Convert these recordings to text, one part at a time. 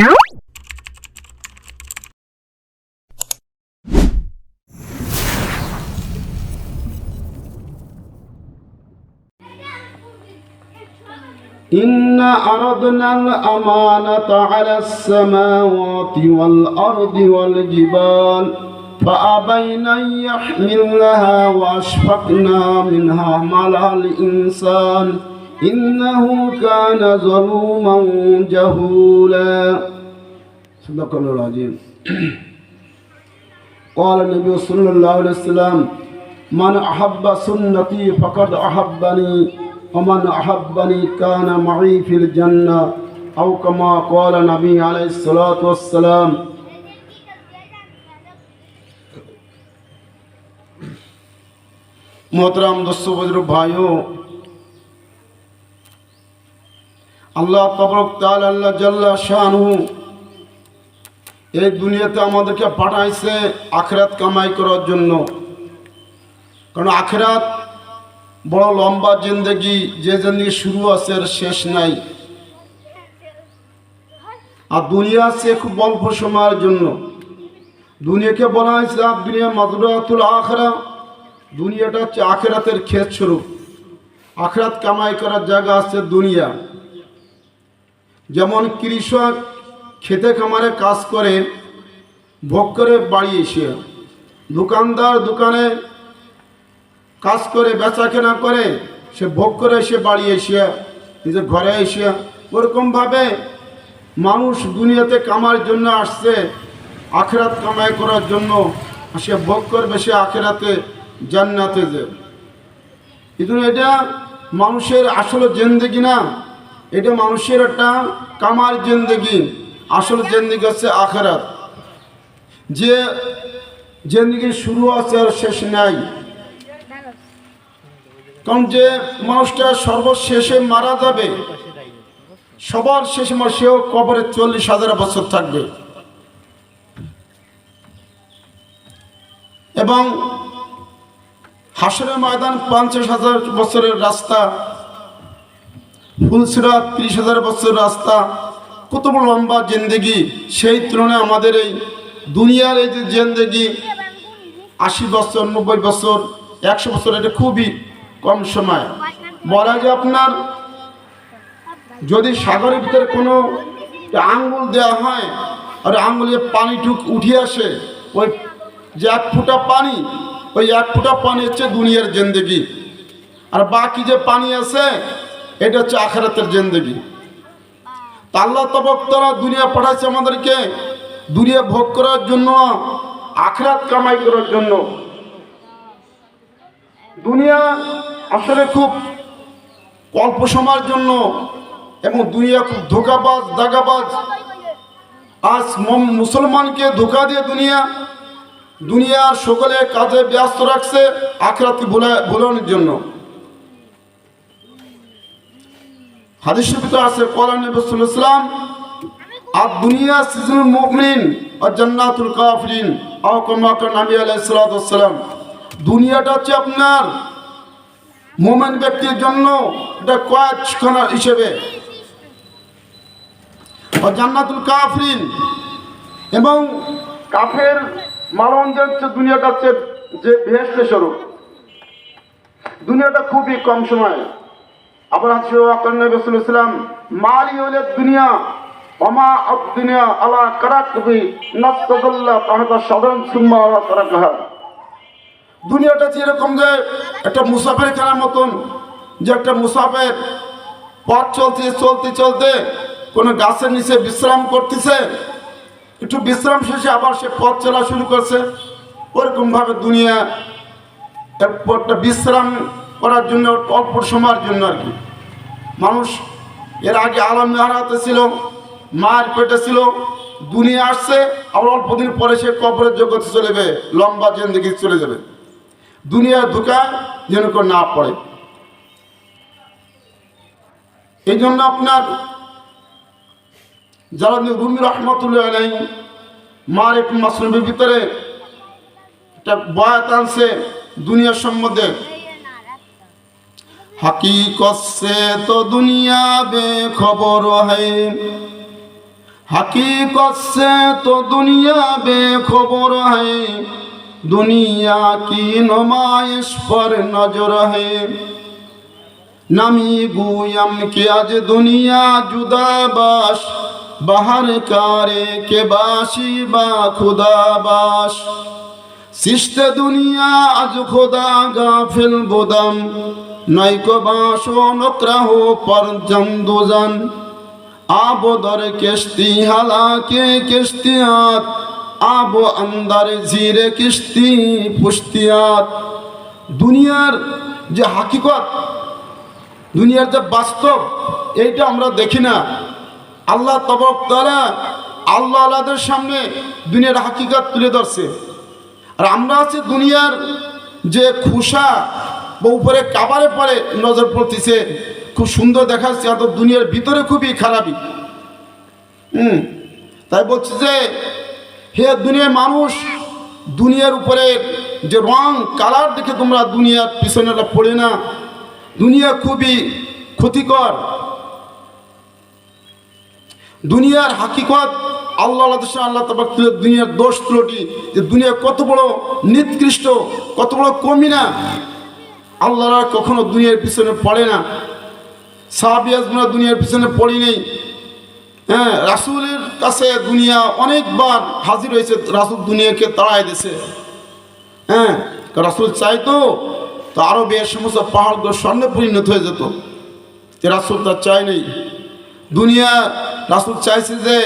إنا عرضنا الأمانة على السماوات والأرض والجبال فأبين أن يحملنها وأشفقن منها حملها الإنسان إنه كان ظلوما جهولا صدق الله العظيم قال النبي صلى الله عليه وسلم من أحب سنتي فقد أحبني ومن أحبني كان معي في الجنة أو كما قال النبي عليه الصلاة والسلام मोहतरम दोस्तों बुजुर्ग भाइयों, আল্লাহ তবারক তাআলা আল্লাহ জাল্লা শানহু এই দুনিয়াতে আমাদেরকে পাঠাইছে আখিরাত কামাই করার জন্য। কারণ আখিরাত বড় লম্বা জিন্দেগি, যে জিন্দেগি শুরু আছে আর শেষ নাই। আর দুনিয়া আছে খুব অল্প সময়ের জন্য। দুনিয়াকে বলা হয়েছে দুনিয়া মাজরাতুল আখিরা, দুনিয়াটা হচ্ছে আখিরাতের ক্ষেত স্বরূপ। আখিরাত কামাই করার জায়গা আছে দুনিয়া। যেমন কৃষক খেতে খামারে কাজ করে, ভোগ করে বাড়ি এসে, দোকানদার দোকানে কাজ করে বেচা কেনা করে, সে ভোগ করে এসে বাড়ি এসে নিজের ঘরে এসে, ওরকমভাবে মানুষ দুনিয়াতে কামার জন্য আসছে, আখিরাত কামাই করার জন্য। সে ভোগ করবে সে আখিরাতে জান্নাতে যে। কিন্তু এটা মানুষের আসলে জিন্দেগি না, এটা মানুষের একটা কামার জিন্দেগি। আসলে জিন্দেগি হচ্ছে আখিরাত, যে জিন্দেগি শুরু আছে আর শেষ নাই। কারণ যে মানুষটা সর্বশেষে মারা যাবে, সবার শেষে সেও কবরে 40,000 বছর থাকবে। এবং হাসরের ময়দান 50,000 বছরের রাস্তা, ফুলসিরাত 30,000 বছরের রাস্তা, কত বড় লম্বা জিন্দেগি। সেই তুলনায় আমাদের এই দুনিয়ার এই যে জিন্দেগি 80 বছর, 90 বছর, 100 বছর, এটা খুবই কম সময়। বলা যায় আপনার যদি সাগরের ভিতরে কোনো আঙ্গুল দেওয়া হয় আর আঙ্গুলে পানিটুক উঠে আসে, ওই যে 1 ফোঁটা পানি, ওই 1 ফোঁটা পানি হচ্ছে দুনিয়ার জিন্দেগি। আর বাকি যে পানি আছে এটা হচ্ছে আখিরাতের জিন্দেগি। তা আল্লাহ তাবারক তাআলা দুনিয়া পাঠাইছে আমাদেরকে দুনিয়া ভোগ করার জন্য, আখিরাত কামাই করার জন্য। দুনিয়া আসলে খুব অল্প সময়ের জন্য, এবং দুনিয়া খুব ধোঁকাবাজ, দাগাবাজ। আজ মুসলমানকে ধোঁকা দিয়ে দুনিয়ার সকলে কাজে ব্যস্ত রাখছে আখিরাতকে ভুলানোর জন্য। হাদিসের ভিতরে আছে কোরআন নবী সাল্লাল্লাহু আলাইহি ওয়াসাল্লাম আর দুনিয়া সিজনুল মুমিন আর জান্নাতুল কাফিরিন, আও কামা কানা নবী আলাইহিস সালাতু ওয়াস সালাম। দুনিয়াটা হচ্ছে আপনার মুমিন ব্যক্তির জন্য এটা কয়েকখানা হিসেবে, আর জান্নাতুল কাফিরিন এবং কাফের মানুষদের হচ্ছে দুনিয়াটা হচ্ছে যে বেহেশতের স্বরূপ। দুনিয়াটা খুবই কম সময়। আবার আছে ওয়াকান নবী সাল্লাল্লাহু আলাইহি ওয়াসাল্লাম মালি ওয়ালাদ দুনিয়া ওমা আদ-দুনিয়া আলা কারাকবি নাসতাদাল্লা তাহতা সাদান সুম্মা আলা তারাকাহা। দুনিয়াটা যেরকম যে একটা মুসাফির খানার মতন, যে একটা মুসাফির পথ চলতে চলতে কোনো গাছের নিচে বিশ্রাম করতেছে, একটু বিশ্রাম শেষে আবার সে পথ চলা শুরু করছে। ওরকমভাবে দুনিয়া একটা বিশ্রাম করার জন্য, অল্প সময়ের জন্য আর কি। মানুষ এর আগে আলম হারাতে ছিল, মায়ের পেটে ছিল, দুনিয়া আসছে, আবার অল্প দিন পরে সে কবরের জগতে চলে যাবে, লম্বা জিন্দেগি চলে যাবে। দুনিয়ার ধোঁকা যেন কেউ না পড়ে। এই জন্য আপনার যারা রুমি রহমতুল্লাহ আলাইহি মারিফ মাসরুফের ভিতরে একটা বয়াত আনছে দুনিয়ার সম্বন্ধে। हकीकत से तो दुनिया बेखबर है, हकीकत से तो दुनिया बेखबर है, दुनिया की नुमाइश पर नजर है। नमी गुयम के आज दुनिया जुदा बाश, बाहर कारे के बाशी बा खुदा बाश। सिश्त दुनिया आज खुदा गाफिल बुदम, नई को बाशो नकरा हो पर जमदुजन। आबो दर किश्ती हाला के किश्तियात, आबो अंदर जीरे किश्ती पुश्तियात। दुनियार जे हकीकत, दुनियार जे বাস্তব, এইটা আমরা দেখি না। আল্লাহ তবারক তাআলা আল্লাহ আল্লাহদের সামনে দুনিয়ার হাকিকত তুলে ধরছে। আর আমরা আছি দুনিয়ার যে খুশা বা উপরে কাবারে পরে নজর পড়তেছে, খুব সুন্দর দেখাচ্ছে, আর দুনিয়ার ভিতরে খুবই খারাপই। তাই বলছে যে হে দুনিয়ার মানুষ, দুনিয়ার উপরে যে রং কালার দেখে তোমরা দুনিয়ার পিছনেটা পড়ে না। দুনিয়া খুবই ক্ষতিকর। দুনিয়ার হাকিকত আল্লাহ আল্লাহ তাবারক দুনিয়ার দোষ ত্রুটি, যে দুনিয়া কত বড় নিকৃষ্ট, কত বড় কমিনা। আল্লাহরা কখনো দুনিয়ার পিছনে পড়ে না। সাহাবিয়াজরা দুনিয়ার পিছনে পড়ি নেই। হ্যাঁ, রাসূলের কাছে দুনিয়া অনেকবার হাজির হয়েছে, রাসূল দুনিয়াকে তাড়াই দিয়েছে। হ্যাঁ, রাসূল চাইতো তো আরো বেশ সমস্ত পাহাড়গুলো স্বর্ণে পরিণত হয়ে যেত, রাসূল তা চাই নেই। দুনিয়া রাসূল চাইছে যে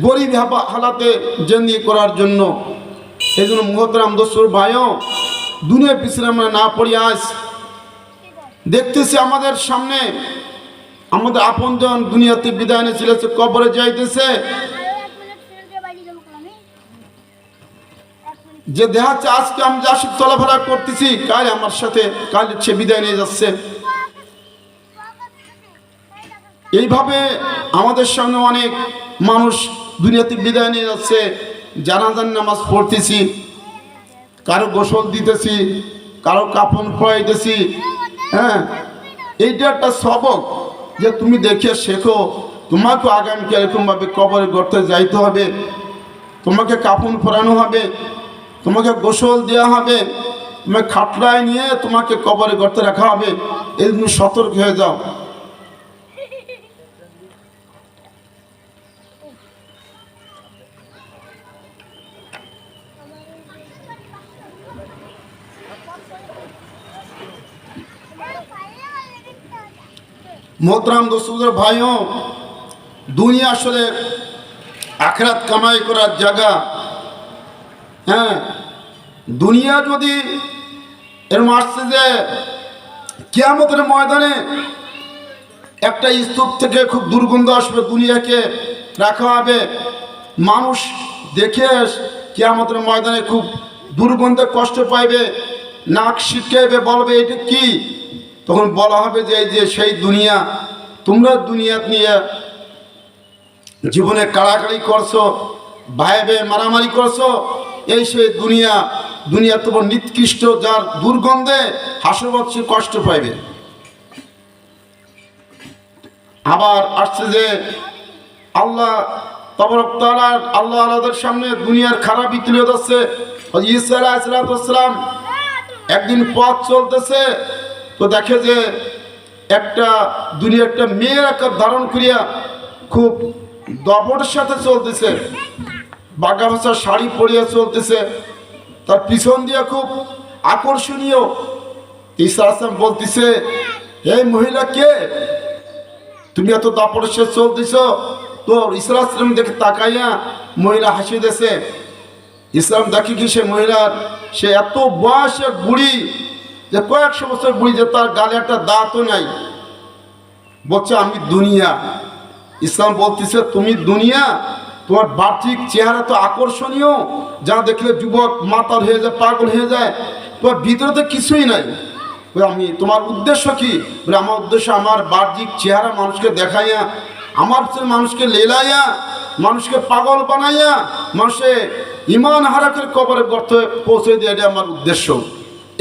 গরিব হালাতে জিন্দেগি করার জন্য। এই জন্য মুহতারাম দোস্তর ভাইও, দুনিয়ার পিছনে আমরা না পড়ি। আজ দেখতেছি আমাদের সামনে আমাদের আপনজন দুনিয়াতে বিদায় নিয়ে চলেছে, কবরে যাইতেছে। যে দেখাচ্ছে আজকে আমি যার সাথে চলাফেরা করতেছি, কাল আমার সাথে কাল সে বিদায় নিয়ে যাচ্ছে। এইভাবে আমাদের সামনে অনেক মানুষ দুনিয়াতে বিদায় নিয়ে যাচ্ছে। জানাজার নামাজ পড়তেছি, কারো গোসল দিতেছি, কারো কাফন পরাইতেছি। হ্যাঁ, এইটা একটা সবক যে তুমি দেখে শেখো, তোমাকে আগামীকাল এরকমভাবে কবরে গর্তে যাইতে হবে, তোমাকে কাফন পরানো হবে, তোমাকে গোসল দেওয়া হবে, তোমাকে খাটলায় নিয়ে তোমাকে কবরে গর্তে রাখা হবে। এই জন্য সতর্ক হয়ে যাও। मोहतरम दोस्तों भाइयों, दुनिया आसले आखिरात कमाई करार जगह। हाँ, दुनिया यदि एरकम आसছে যে কিয়ামতের ময়দানে একটা স্তূপ থেকে খুব দুর্গন্ধ আসবে, দুনিয়াকে রাখা হবে, মানুষ দেখে কিয়ামতের ময়দানে খুব দুর্গন্ধে কষ্ট পাইবে, নাক ছিটকাইবে, বলবে এটা কি? তখন বলা হবে যে এই যে সেই দুনিয়া, তোমরা দুনিয়া নিয়ে জীবনে কাড়াকাড়ি করছো, ভাই ভাই মারামারি করছো, এই সেই দুনিয়া। দুনিয়া তোমার নিকৃষ্ট, যার দুর্গন্ধে হাসরবাদ সে কষ্ট পাইবে। আবার আসছে যে আল্লাহ তাবারক তাআলা আল্লাহ আল্লাহদের সামনে দুনিয়ার খারাপই তুলে ধরছে। ঈসা আলাইহিস সালাম একদিন পথ চলতেছে, তো দেখে যে একটা দুনিয়া একটা মেয়ের আকার ধারণ করিয়া খুব দপটের সাথে চলতেছে, বাঘা ভাষা শাড়ি পরিয়া চলতেছে, তার পিছন দিয়ে খুব আকর্ষণীয়। ঈসা আসলাম বলতেছে, এই মহিলা কে? তুমি এত দপটের সাথে চলতেছ? তো ঈসা আসলাম দেখে তাকাইয়া মহিলা হাসি দিয়েছে। ইসলাম দেখি কি সে মহিলার সে এত বয়সের বুড়ি, যে কয়েকশো বছর বুড়ি, যে তার গালে একটা দাঁতও নাই। বলছে আমি দুনিয়া। ইসলাম বলতেছে তুমি দুনিয়া? তোমার বাহ্যিক চেহারা তো আকর্ষণীয়, যা দেখলে যুবক মাতাল হয়ে যায়, পাগল হয়ে যায়, তোমার ভিতরে তো কিছুই নাই। আমি তোমার উদ্দেশ্য কি? বলে আমার উদ্দেশ্য আমার বাহ্যিক চেহারা মানুষকে দেখাইয়া, আমার মানুষকে লেলাইয়া, মানুষকে পাগল বানাইয়া, মানুষে ইমান হারা করে কবরে গর্তে পৌঁছে দিয়ে, এটা আমার উদ্দেশ্য।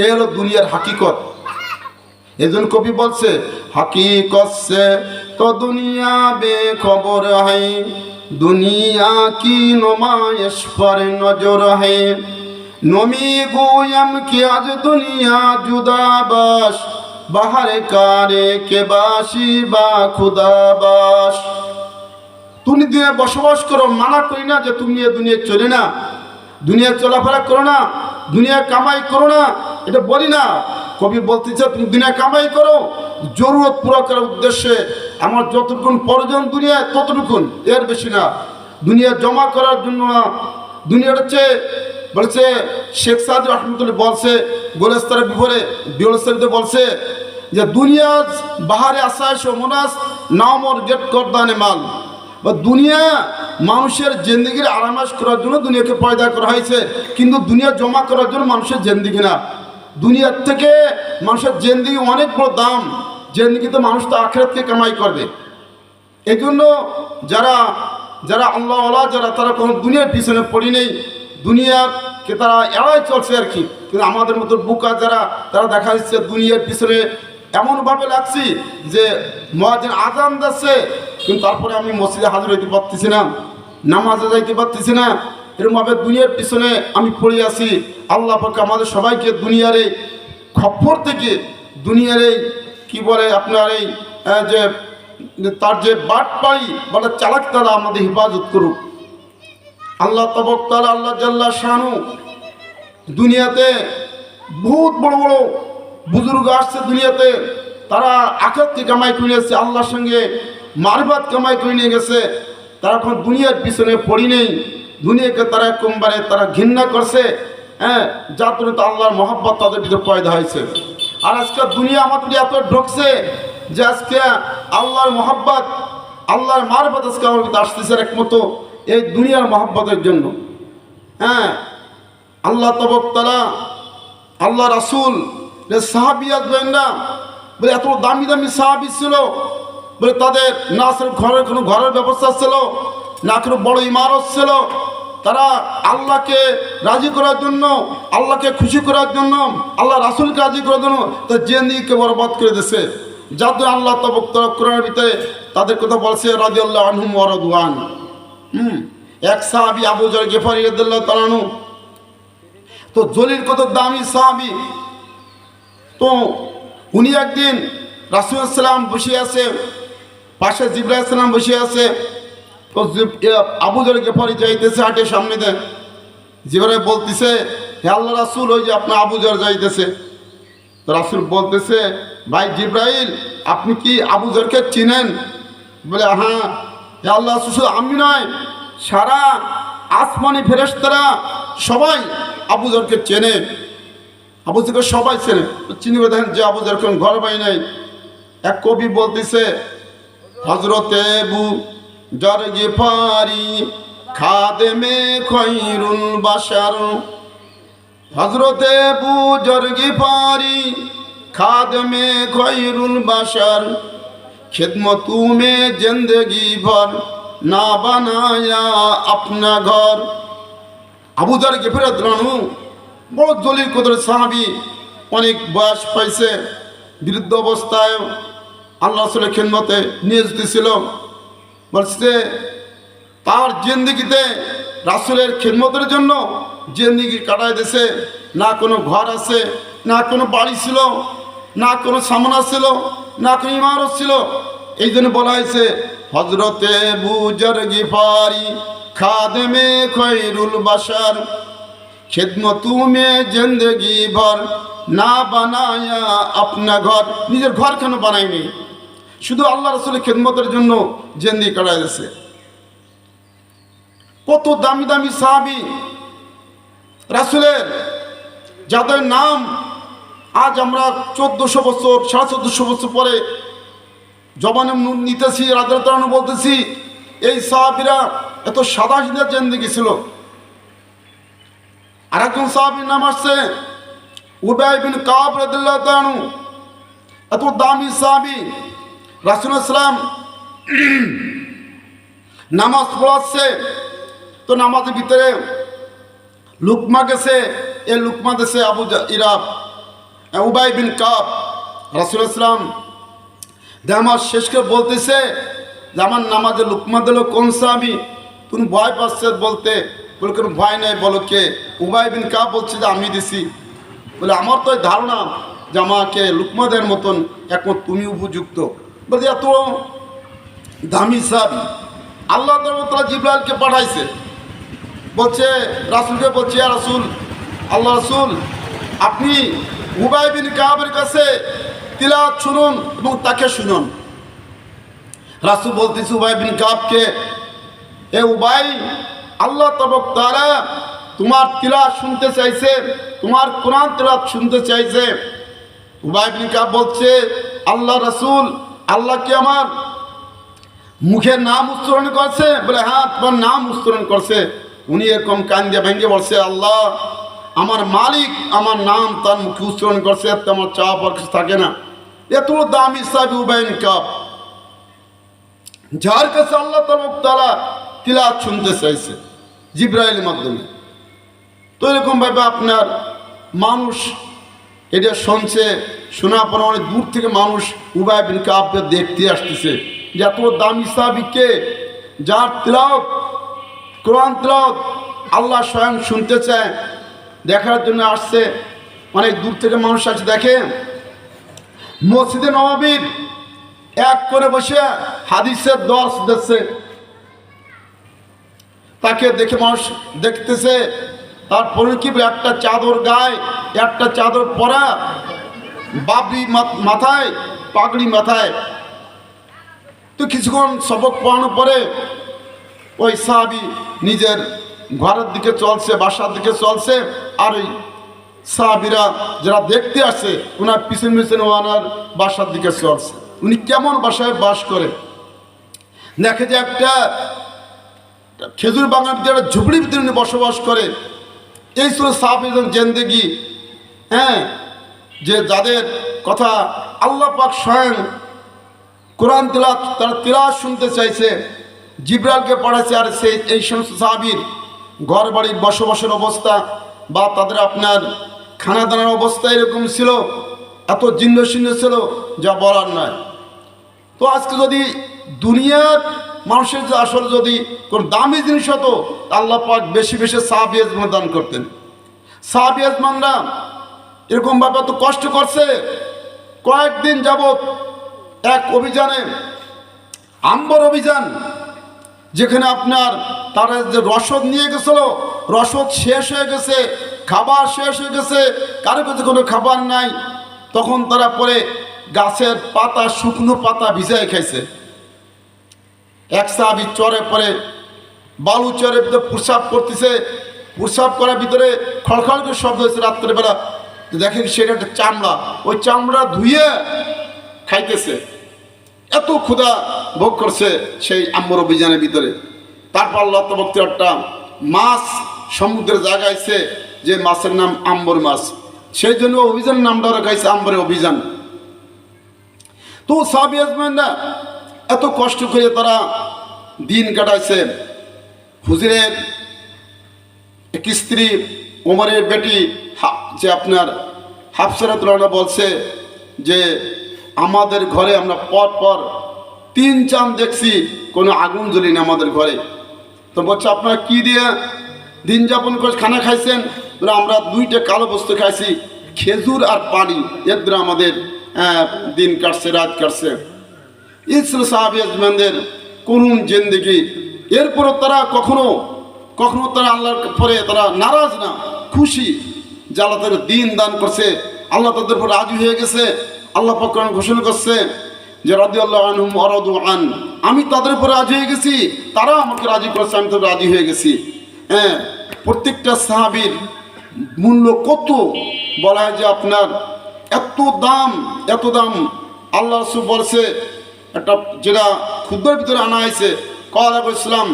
এ হলো দুনিয়ার হাকিকত। এজন কবি বলছে, हकीकत से तो दुनिया बेखबर है, दुनिया की नुमाइश पर नजर है नमी गोयम कि आज दुनिया जुदा बाश बाहर कारे के बाशी बा खुदा बाश তুমি দুনিয়ায় বসবাস করো মানা করি না যে তুমি এই দুনিয়ায় চলে না দুনিয়ায় চলাফেরা করো না দুনিয়ায় কামাই করো না এটা বলি না কবি বলতেছে তুমি দুনিয়ায় কামাই করো জরুরত পুরো করার উদ্দেশ্যে আমার যতটুকু প্রয়োজন দুনিয়ায় ততটুকুন এর বেশি না দুনিয়া জমা করার জন্য না দুনিয়াটা হচ্ছে বলছে শেখ সাদ রহমতুল্লাহ বলছে গোলস্তারের বিবরে বলছে যে দুনিয়া বাহারে আসাইশ মোনাস নামর গেট করদানে মাল বা দুনিয়া মানুষের জিন্দেগির আরামাস করার জন্য দুনিয়াকে পয়দা করা হয়েছে কিন্তু দুনিয়া জমা করার জন্য মানুষের জিন্দেগি না দুনিয়ার থেকে মানুষের জিন্দেগি অনেক বড় দাম জিন্দেগিতে মানুষ তো আখিরাতকে কামাই করবে এই জন্য যারা যারা আল্লাহওয়ালা যারা তারা কোনো দুনিয়ার পিছনে পড়ি নেই দুনিয়াকে তারা এড়াই চলছে আর কি কিন্তু আমাদের মতো বুকা যারা তারা দেখা যাচ্ছে দুনিয়ার পিছনে এমনভাবে লাগছি যে মুয়াজ্জিন আযান দিচ্ছে কিন্তু তারপরে আমি মসজিদে হাজির হইতে পারতেছি না নামাজে যাইতে পারতেছি না এরকমভাবে দুনিয়ার পিছনে আমি পড়ে আছি আল্লাহ পাক আমাদের সবাইকে দুনিয়ার এই খপ্পর থেকে দুনিয়ার এই কী বলে আপনার এই যে তার যে বাটপাড়ি বলে চালাক তারা আমাদের হেফাজত করুক আল্লাহ তাবারক তাআলা আল্লাহ জাল্লা শানু দুনিয়াতে বহুত বড় বড় বুজুর্গ আসছে দুনিয়াতে তারা আখিরাতকে কামাই করে নিয়েছে আল্লাহর সঙ্গে মারফত কামাই করে নিয়ে গেছে তারা এখন দুনিয়ার পিছনে পড়ি নেই দুনিয়াকে তারা কোনবারে তারা ঘৃণা করছে হ্যাঁ যার জন্য তো আল্লাহর মহব্বত তাদের ভিতরে পয়দা হয়েছে আর আজকে দুনিয়া আমাদের এত ঢুকছে যে আজকে আল্লাহর মহব্বত আল্লাহর মারফত আজকে আমার ভিতরে আসতেছে একমতো এই দুনিয়ার মহব্বতের জন্য হ্যাঁ আল্লাহ তাবারক তাআলা আল্লাহ রাসূল সাহাবী আসবেন না বলে এত দামি দামি সাহাবী ছিল বলে তাদের না ঘরের কোনো ঘরের ব্যবস্থা ছিল না কোনো বড় ইমারত ছিল তারা আল্লাহকে রাজি করার জন্য আল্লাহকে খুশি করার জন্য আল্লাহ রাসূলকে রাজি করার জন্য তার জিন্দেগিকে বরবাদ করে দিয়েছে যার জন্য আল্লাহ তাবারক তাআলা কোরআনের ভিতরে তাদের কথা বলছে রাদিয়াল্লাহু আনহুম ওয়া রাদওয়ান এক সাহাবী আবু যর গিফারী রাদিয়াল্লাহু তাআলা আনহু তো জলিল কত দামি সাহাবী তো উনি একদিন রাসূল সাল্লাল্লাহু আলাইহি বসে আছে পাশে জিবরাইল সালাম বসে আছে তো আবু যর গিফারী যাইতেছে হাটে সামনে দেন জিবরাইল বলতেছে হে আল্লাহ রাসূল ওই যে আপনার আবু যর যাইতেছে তো রাসূল বলতেছে ভাই জিবরাইল আপনি কি আবু যরকে চিনেন বলে হ্যাঁ হে আল্লাহ রাসূল আমি নয় সারা আসমানি ফেরেশতারা সবাই আবু যরকে চেনে আবু যরকে সবাই চেনে চিনবে দেখেন যে আবু যর কোন ঘর বাই নাই এক কবি বলতেছে হযরতে আবু যর গিফারী খাদেমে খৈরুল বাশার হযরতে আবু যর গিফারী খাদেমে খৈরুল বাশার খিদমতু মে জিंदगी ভর না বানায়া আপনা ঘর আবু যর গিফারী রাদিয়াল্লাহু আনহু বড় জলিল কদর সাহাবী অনেক বয়স পাইছে বৃদ্ধ অবস্থায় আল্লাহ রাসূলের খিদমতে নিয়োজিত ছিল বলছে তার জিন্দেগিতে রাসূলের খিদমতের জন্য জিন্দেগি কাটায় দিয়েছে না কোনো ঘর আছে না কোনো বাড়ি ছিল না কোনো সামানা ছিল না কোনো ইমারত ছিল এই জন্য বলা হয়েছে হযরতে আবু যর গিফারী খাদেমে খৈরুল বাশার খিদমতু মে জিंदगी ভর না বানায়া আপনা ঘর নিজের ঘর কেন বানায়নি শুধু আল্লাহ রাসূলের খিদমতের জন্য জিন্দেগি কাটায় দিয়েছে কত দামি দামি সাহাবী রাসূলের যাদের নাম আজ আমরা 1400 বছর 1450 বছর পরে জবানে নিতেছি রাদিয়াল্লাহু আনহু বলতেছি এই সাহাবীরা এত সাদা সিধা জিন্দেগি ছিল আরেকজন সাহাবীর নাম আসছে উবাই বিন কাব রাদিয়াল্লাহু আনহু এত দামি সাহাবী রাসূল সাল্লাল্লাহু নামাজ পড়াচ্ছে তো নামাজের ভিতরে লুকমা গেছে এই লুকমা দেশে আবু ইরাব উবাই বিন কাব রাসূল সাল্লাল্লাহু নামাজ শেষ করে বলতেছে যে আমার নামাজে লুকমা দিল কোন সাহাবী তুমি ভয় পাচ্ছে বলতে, বলে কোনো ভয় নেই, বলো কে? উবাই বিন কাব বলছে যে আমি দিছি। বলে আমার তো ধারণা যে আমাকে লুকমাদের মতন একমত তুমি উপযুক্ত। বলছে এত দামি সাহাবী, আল্লাহ তাআলা জিবরাইলকে পাঠাইছে, বলছে রাসূলকে বলছে, ইয়া রাসূল, আল্লাহ রাসূল আপনি উবাই বিন কাবের কাছে তিলাওয়াত শুনুন এবং তাকে শুনুন। রাসূল বলতেছে উবাই বিন কাবকে, এ উবাই, আল্লাহ তাআলা তোমার তিলাওয়াত শুনতে চাইছে, তোমার কোরআন তিলাওয়াত শুনতে চাইছে। উবাই বিন কাব বলছে, আল্লাহ রাসূল, আল্লাহ কি আমার মুখের নাম উচ্চারণ করছে? বলে হ্যাঁ, তোমার নাম উচ্চারণ করছে। উনি এরকম কান দিয়ে ভেঙে বলছে, আল্লাহ আমার মালিক আমার নাম তার মুখে উচ্চারণ করছে, এতে আমার চাওয়া পাওয়ার কিছু থাকে না। এত দামি সাহাবী উবাই বিন কাব, যার কাছে আল্লাহ তাআলা তিলাওয়াত শুনতে চাইছে জিবরাইলের মাধ্যমে। তো এরকমভাবে আপনার মানুষ এটা শুনছে, শোনার পর অনেক দূর থেকে মানুষ উবাই বিন কাবকে দেখতে আসতেছে যে এত দামি সাহাবীকে, যার তিলাওয়াত কোরআন তিলাওয়াত আল্লাহ স্বয়ং শুনতে চায়, দেখার জন্য আসছে। অনেক দূর থেকে মানুষ আসছে দেখে। মসজিদে নববীর এক করে বসে হাদিসের দর্শ দিচ্ছে, তাকে দেখে মানুষ দেখতেছে। তারপরে কি একটা চাদর গায়ে, একটা চাদর পরা, বাবরি মাথায়, পাগড়ি মাথায়। তো কিছুক্ষণ সবক পড়ানোর পরে ওই সাহাবী নিজের ঘরের দিকে চলছে, বাসার দিকে চলছে, আর ওই সাহাবীরা যারা দেখতে আসছে ওনার পিছন পিছন ওনার বাসার দিকে চলছে। উনি কেমন বাসায় বাস করে, দেখে যে একটা খেজুর বাগানের ভিতরে একটা ঝুপড়ির ভিতরে উনি বসবাস করে। এই ছিল সাহাবীদের জিন্দেগি। হ্যাঁ, যে যাদের কথা আল্লাহ পাক স্বয়ং কোরআন তিলাওয়াত, তারা তিলাওয়াত শুনতে চাইছে, জিবরাইলকে পাঠাচ্ছে। আর সেই এই সমস্ত সাহাবীর ঘর বাড়ির বসবাসের অবস্থা বা তাদের আপনার খানা দানার অবস্থা এরকম ছিল, এত জীর্ণ শীর্ণ ছিল যা বলার নয়। তো আজকে যদি দুনিয়ার মানুষের যে আসলে যদি কোনো দামি জিনিস হতো, আল্লাহ পাক বেশি বেশি সাহাবী আজমান দান করতেন। সাহাবী আজমানরা এরকমভাবে এত কষ্ট করছে। কয়েকদিন যাবৎ এক অভিযানে, আম্বর অভিযান, যেখানে আপনার তারা যে রসদ নিয়ে গেছিল, রসদ শেষ হয়ে গেছে, খাবার শেষ হয়ে গেছে, কারো কাছে কোনো খাবার নাই। তখন তারা পরে গাছের পাতা, শুকনো পাতা ভিজায় খাইছে। এক সাহাবী চরে পরে বালু চরের ভিতরে প্রস্রাব করতেছে, প্রস্রাব করার ভিতরে খড়খড় করে শব্দ হয়েছে রাত্রেবেলা। দেখেন সেটা একটা চামড়া, ওই চামড়া ধুয়ে খাইতেছে। এত ক্ষুধা ভোগ করছে সেই আম্বর অভিযানের ভিতরে। তারপর আল্লাহ তবক্তি একটা মাছ সমুদ্রে জাগাইছে, যে মাছের নাম আম্বর মাছ, সেই জন্য অভিযানের নামটা রাখাইছে আম্বরের অভিযান। তো সাহাবী আজমানরা এত কষ্ট করে তারা দিন কাটাইছে। হুজুরের এক স্ত্রী ওমরের বেটি যে আপনার হাফসা রাদিয়াল্লাহু আনহা বলছে যে আমাদের ঘরে আমরা পর পর 3 চাঁদ দেখছি, কোনো আগুন জ্বলেনি আমাদের ঘরে। তো বলছে আপনারা কি দিয়ে দিন যাপন করে খানা খাইছেন? বলে আমরা 2টা কালো বস্তু খাইছি, খেজুর আর পানি, এর দ্বারা আমাদের দিন কাটছে, রাত কাটছে। এই ছিল সাহাবী আজমানদের করুণ জিন্দেগি। এরপরও তারা কখনো কখনো তারা আল্লাহর পরে তারা নারাজ না, খুশি যে আল্লাহ তাদের দিন দান করছে, আল্লাহ তাদের উপর রাজি হয়ে গেছে। আল্লাহ পাক কোরআনে ঘোষণা করছে যে রাদিয়াল্লাহু আনহুম ওয়া রাদু আন, আমি তাদের উপর রাজি হয়ে গেছি, তারা আমাকে রাজি করেছে, আমি তাদের রাজি হয়ে গেছি। হ্যাঁ, প্রত্যেকটা সাহাবীর মূল্য কত বলা হয় যে আপনার এত দাম, এত দাম। আল্লাহ রাসূল বলছে একটা, যেটা খুদ্দের ভিতরে আনা হয়েছে, ক্বালা ইসলাম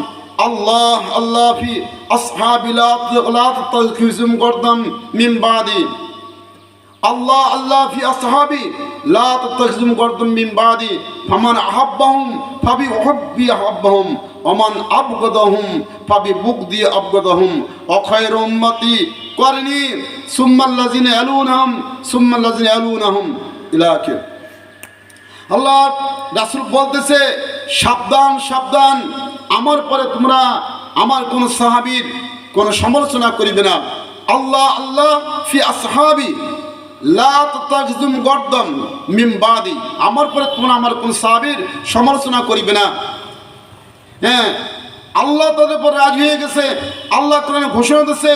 আল্লাহ আল্লাহ ফি আসহাবি লা তাতাখিজুম গরদাম মিন বাদি, আল্লাহ আল্লাহ ফি আসহাবি লা তাতাখিজুম গরদাম মিন বাদি, ফামান আহাব্বাহুম ফাবি উহব্বি আহাব্বাহুম ওমান আবগাদাহুম ফাবি বুগদি আবগাদাহুম ওয়া খায়রু উম্মতি করনি সুম্মাল্লাযিনা ইয়ালুনহুম সুম্মাল্লাযিনা ইয়ালুনহুম ইলা আখির। আল্লাহ রাসূল বলতেছে সাবধান সাবধান, আমার পরে তোমরা আমার কোন সাহাবীর কোন সমালোচনা করিবে না। আল্লাহ আল্লাহ ফি আসহাবি লা তাতাজুম গর্দম মিন বাদি, আমার পরে তোমরা আমার কোন সাহাবীর সমালোচনা করিবে না। হ্যাঁ, আল্লাহ তাদের উপর রাজি হয়ে গেছে। আল্লাহ কোরআনে ঘোষণা দিয়েছে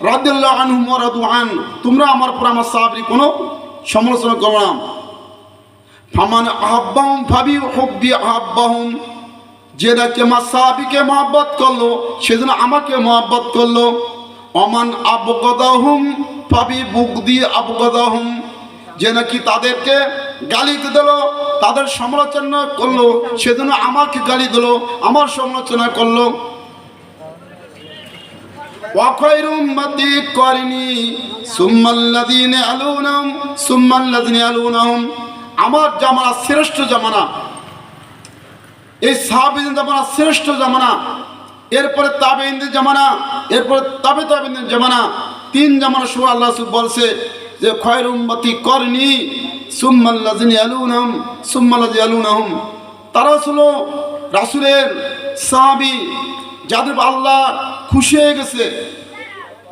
রাদিয়াল্লাহু আনহুম ওয়া রাদু আন, তোমরা আমার পর আমার সাহাবীর কোনো সমালোচনা করো না। ফামান আহাব্বাহুম ফাবি হুব্বি আহাব্বাহুম, যে নাকি আমার সাহাবীকে মহব্বত করলো সেজন্য আমাকে মহব্বত করলো। অমান আবগাদাহুম ফাবি বুগদি আবগাদাহুম, যে নাকি তাদেরকে গালি দিল, তাদের সমালোচনা করলো সেজন্য আমাকে গালি দিল, আমার সমালোচনা করলো। ওয়াখায়রুম উম্মতি করনি সুম্মাল্লাযীনা আলুনাহুম সুম্মাল্লাযীনা আলুনাহুম, আমার জামানা শ্রেষ্ঠ জামানা, এই সাহাবীদের জামানা শ্রেষ্ঠ জামানা, এরপরে তাবেঈনদের জামানা, এরপরে তাবেঈনদের জামানা, তিন জামানা সময় আল্লাহ রাসূল বলছে যে খায়রুম উম্মতি করনি সুম্মাল্লাযীনা আলুনাহুম সুম্মাল্লাযীনা আলুনাহুম, তারা হলো রাসূলের সাহাবী যাদের আল্লাহ খুশি হয়ে গেছে।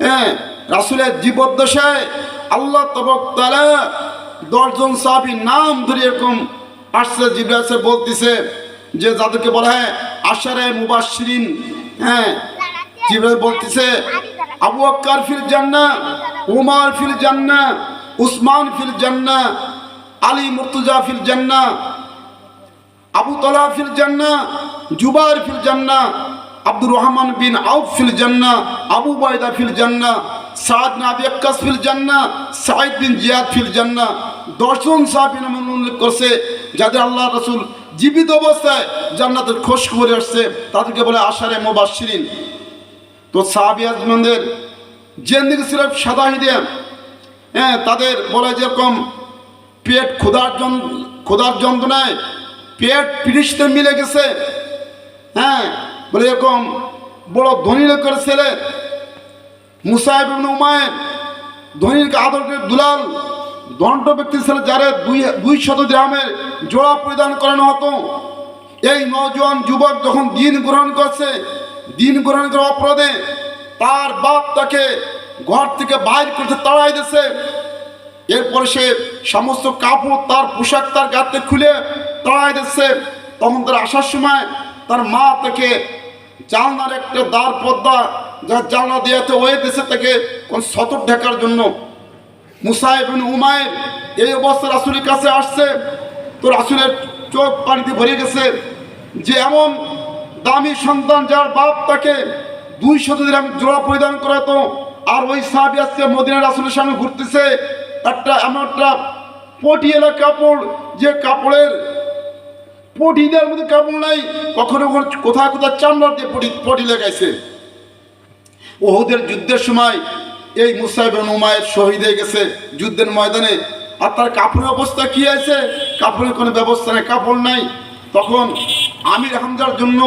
হ্যাঁ, রাসূলের জীবদ্দশায় আল্লাহ তাবারক তাআলা 10 জন সাহাবীর নাম ধরে এরকম আসছে, জিবরাইল এসে বলতেছে যে যাদেরকে বলা হয় আশারে মুবাশশিরিন। হ্যাঁ, জিবরাইল বলতেছে আবু বকর ফিল জান্নাহ, উমর ফিল জান্নাহ, উসমান ফিল জান্নাহ, আলী মুর্তজা ফিল জান্নাহ, আবু তালহা ফিল জান্নাহ, জুবাইর ফিল জান্নাহ, আব্দুর রহমান বিন আউফ ফিল জান্নাহ, আবু উবাইদা ফিল জান্নাহ, সাদ বিন আবি ওয়াক্কাস ফিল জান্নাহ, সাঈদ বিন জিয়াদ ফিল জান্নাহ। 10 জন সাহাবী নাম উল্লেখ করছে যাদের আল্লাহ রাসূল জীবিত অবস্থায় জান্নাতের খোঁজখবর আসছে, তাদেরকে বলে আশারে মুবাশশিরিন। তো সাহাবী আজমানদের জিন্দেগি ছিল সাদাহিদে। হ্যাঁ, তাদের বলে যেরকম পেট ক্ষুধার যন্ত্রণায় পেট পিরিশতে মিলে গেছে। হ্যাঁ, বলে এরকম বড় ধনী লোকের ছেলে মুসাইব ইবনে উমাইর, ধনীর আদর করে দুলাল, দণ্ড ব্যক্তির ছেলে যারে 200 দিরহামের জোড়া পরিধান করানো হতো। এই নওজোয়ান যুবক যখন দিন গ্রহণ করছে, দিন গ্রহণ করার অপরাধে তার বাপ তাকে ঘর থেকে বাইর করতে তাড়াই দিয়েছে। এরপরে সে সমস্ত কাপড় তার পোশাক তার গাতে খুলে তাড়াই দিচ্ছে। তখন তার আসার সময় তার মা তাকে জানলার একটা দ্বার পর্দা যার জানলা দিয়েছে ওই দেশে তাকে কোন সতর ঢাকার জন্য। মুসাইব ইবনে উমাইর এই অবস্থা রাসূলের কাছে আসছে, তো রাসূলের চোখ পানিতে ভরে গেছে যে এমন দামি সন্তান যার বাপ তাকে 200 দিরহাম জোড়া পরিধান করাতো, আর ওই সাহাবী আজকে মদিনার রাসূলের সামনে ঘুরতেছে এমন একটা পটিয়ালা কাপড়, যে কাপড়ের পটিদের মধ্যে কাপড় নাই, কখনো কোথায় কোথায় চামড়া দিয়ে পটি লাগাইছে। উহুদের যুদ্ধের সময় এই মুসাইব ইবনে উমাইর শহীদ হয়ে গেছে যুদ্ধের ময়দানে, আর তার কাপড়ের অবস্থা কি আছে? কাপড়ের কোনো ব্যবস্থা নেই, কাপড় নাই। তখন আমির হামজার জন্য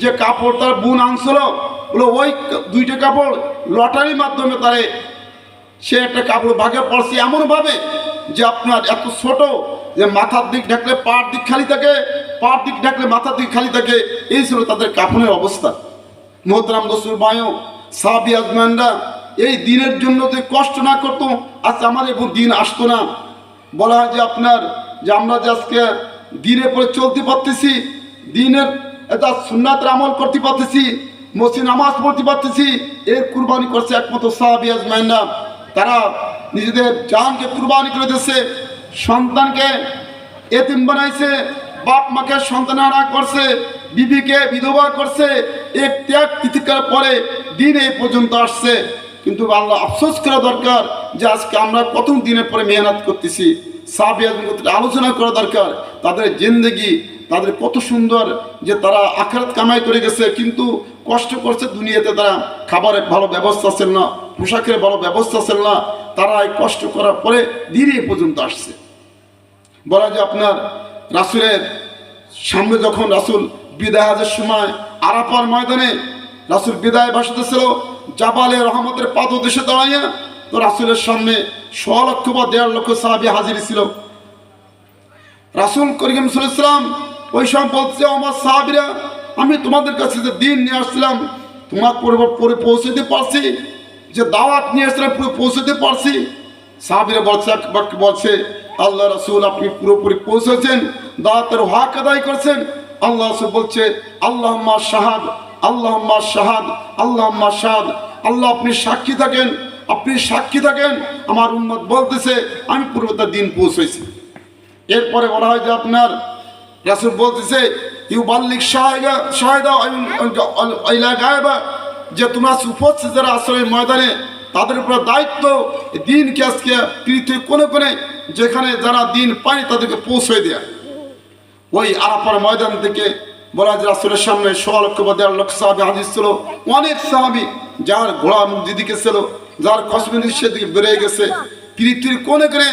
যে কাপড় তার বোন আনছিল, বলে ওই 2টা কাপড় লটারির মাধ্যমে তারে সে একটা কাপড় ভাগে পড়ছে এমনভাবে যে আপনার এত ছোট যে মাথার দিক ঢাকলে পার দিক খালি থাকে, পার দিক ঢাকলে মাথার দিক খালি থাকে, এই ছিল তাদের কাফনের অবস্থা। মোহতারাম দোস্তুর ভাইও, সাহাবী আজমানরা এই দিনের জন্য যে কষ্ট না করতো আজকে আমাদের দিন আসতো না। বলা হয় যে আপনার যে আমরা যে আজকে দিনের পরে চলতে পারতেছি, দিনের এটা সুন্নাতের আমল করতে পারতেছি, মসজিদ নামাজ পড়তে পারতেছি, এর কুরবানি করছে একমাত্র সাহাবী আজমাইনরা। তারা নিজেদের জানকে কুরবানি করে দিয়েছে, সন্তানকে এতিম বানাইছে, বাপ মাকে সন্তানহারা করছে, বিবিকে বিধবা করছে, এক ত্যাগ তিতিকার পরে দিন এই পর্যন্ত আসছে। কিন্তু আল্লাহ আফসোস করা দরকার যে আজকে আমরা কত দিনের পরে মেহনত করতেছি। সাহাবী আজমানদের আলোচনা করা দরকার, তাদের জিন্দেগি তাদের কত সুন্দর, যে তারা আখিরাত কামাই করে গেছে, কিন্তু কষ্ট করছে দুনিয়াতে। তারা খাবারের ভালো ব্যবস্থা ছিল না, পোশাকের ভালো ব্যবস্থা ছিল না, তারা এই কষ্ট করার পরে দিন এই পর্যন্ত আসছে। বলা যে আপনার রাসূলের সামনে যখন রাসূল বিদায় হজের সময় আরাফার ময়দানে রাসূল বিদায় ভাষণ ছিল, জাবালে রহমতের পাদদেশে দাঁড়াইয়া, তো রাসূলের সামনে 100 লক্ষ বা 1.5 লক্ষ সাহাবী হাজির ছিল। রাসূল করিম সাল্লাল্লাহু আলাইহি ওয়াসাল্লাম ওই সময় বলছে, আমার সাহাবীরা আমি তোমাদের কাছে যে দিন নিয়ে আসছিলাম তোমার পরে পৌঁছতে পারছি, যে দাওয়াত নিয়ে আসছিলাম পুরো পৌঁছতে পারছি? সাহাবীরা বলছে আল্লাহ রাসূল আপনি পুরোপুরি পৌঁছেছেন, দাওয়াতের হক আদায় করছেন। আল্লাহ রাসূল বলছে আল্লাহুম্মা শাহাদ, আল্লাহুম্মা শাহাদ, আল্লাহুম্মা শাহাদ। আল্লাহ আপনি সাক্ষী থাকেন, আপনি সাক্ষী থাকেন। আমার উম্মত বলতেছে আমি পুরোটা দিন পৌঁছেছি। এরপরে বলা হয় যে আপনার রাসূল বলতেছে ইউবাল্লিগ শাহিদা ইলা গায়বা, যে তোমরা উপস্থিত যারা আসরের ময়দানে তাদের উপর দায়িত্ব দিনকে আজকে পৃথিবীর কোনে কোনে যেখানে যারা দিন পায়নি তাদেরকে পৌঁছে দেয়া। ওই আরাফার ময়দান থেকে বলা যে রাসূলের সামনে ১৬ লক্ষ বা ১.৫ লক্ষ সাহাবী হাজির ছিল। অনেক সাহাবী যার ঘোড়া দিকে ছিল, যার কসমেটিক সেদিকে বেরিয়ে গেছে, পৃথিবীর কোনে কোনে